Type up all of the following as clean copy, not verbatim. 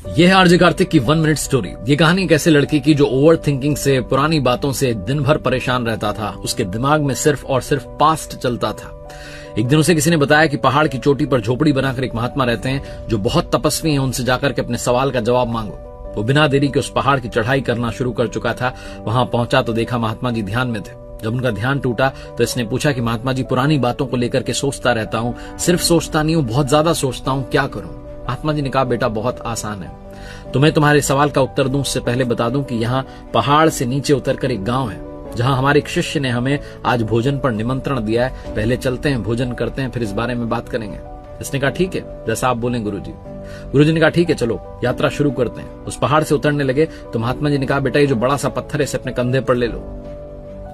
यह है आरजे कार्तिक की 1 मिनट स्टोरी। ये कहानी एक ऐसे लड़के की जो ओवर थिंकिंग से, पुरानी बातों से दिन भर परेशान रहता था। उसके दिमाग में सिर्फ और सिर्फ पास्ट चलता था। एक दिन उसे किसी ने बताया कि पहाड़ की चोटी पर झोपड़ी बनाकर एक महात्मा रहते हैं जो बहुत तपस्वी हैं, उनसे जाकर के अपने सवाल का जवाब मांगो। वो बिना देरी के उस पहाड़ की चढ़ाई करना शुरू कर चुका था। वहां पहुंचा तो देखा महात्मा जी ध्यान में थे। जब उनका ध्यान टूटा तो इसने पूछा कि महात्मा जी, पुरानी बातों को लेकर के सोचता रहता हूं, सिर्फ सोचता नहीं हूं, बहुत ज्यादा सोचता हूं, क्या करूं? महात्मा जी ने कहा, बेटा बहुत आसान है। तुम्हें तुम्हारे सवाल का उत्तर दूं उससे पहले बता दूं कि यहाँ पहाड़ से नीचे उतरकर एक गांव है जहां हमारे एक शिष्य ने हमें आज भोजन पर निमंत्रण दिया है। पहले चलते हैं, भोजन करते हैं, फिर इस बारे में बात करेंगे। इसने कहा, ठीक है, जैसा आप बोलें गुरुजी। गुरुजी ने कहा, ठीक है, चलो यात्रा शुरू करते हैं। उस पहाड़ से उतरने लगे तो महात्मा जी ने कहा, बेटा ये जो बड़ा सा पत्थर है इसे अपने कंधे पर ले लो।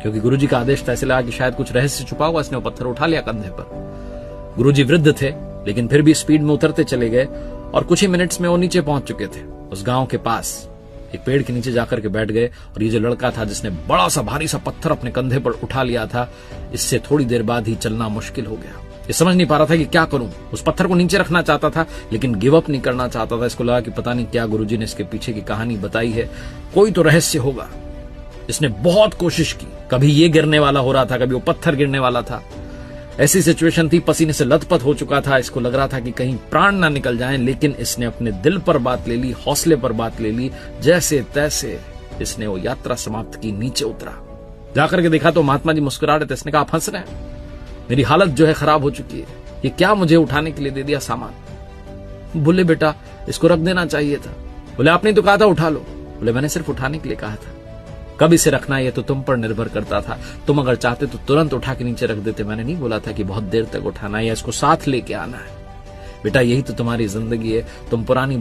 क्योंकि गुरुजी का आदेश था, ऐसे लगा कि शायद कुछ रहस्य छुपा हुआ। इसने वो पत्थर उठा लिया कंधे पर। गुरुजी वृद्ध थे लेकिन फिर भी स्पीड में उतरते चले गए और कुछ ही मिनट्स में वो नीचे पहुंच चुके थे। उस गांव के पास एक पेड़ के नीचे जाकर के बैठ गए और ये जो लड़का था जिसने बड़ा सा भारी सा पत्थर अपने कंधे पर उठा लिया था, इससे थोड़ी देर बाद ही चलना मुश्किल हो गया। ये समझ नहीं पा रहा था कि क्या करूं। उस पत्थर को नीचे रखना चाहता था लेकिन गिव अप नहीं करना चाहता था। इसको लगा कि पता नहीं क्या गुरुजी ने इसके पीछे की कहानी बताई है, कोई तो रहस्य होगा। इसने बहुत कोशिश की, कभी ये गिरने वाला हो रहा था, कभी वो पत्थर गिरने वाला था। ऐसी सिचुएशन थी, पसीने से लथपथ हो चुका था। इसको लग रहा था कि कहीं प्राण ना निकल जाएं, लेकिन इसने अपने दिल पर बात ले ली, हौसले पर बात ले ली। जैसे तैसे इसने वो यात्रा समाप्त की, नीचे उतरा। जाकर के देखा तो महात्मा जी मुस्कुरा रहे थे। इसने कहा, आप हंस रहे हैं? मेरी हालत जो है खराब हो चुकी है। ये क्या मुझे उठाने के लिए दे दिया सामान? बोले, बेटा इसको रख देना चाहिए था। बोले, आपने तो कहा था उठा लो। बोले, मैंने सिर्फ उठाने के लिए कहा था। कब इसे रखना है ये तो तुम पर निर्भर करता था। तुम अगर चाहते तो तुरंत उठा के नीचे रख देते। मैंने नहीं बोला था कि बहुत देर तक उठाना है या इसको साथ लेके आना है। बेटा यही तो तुम्हारी जिंदगी है। तुम पुरानी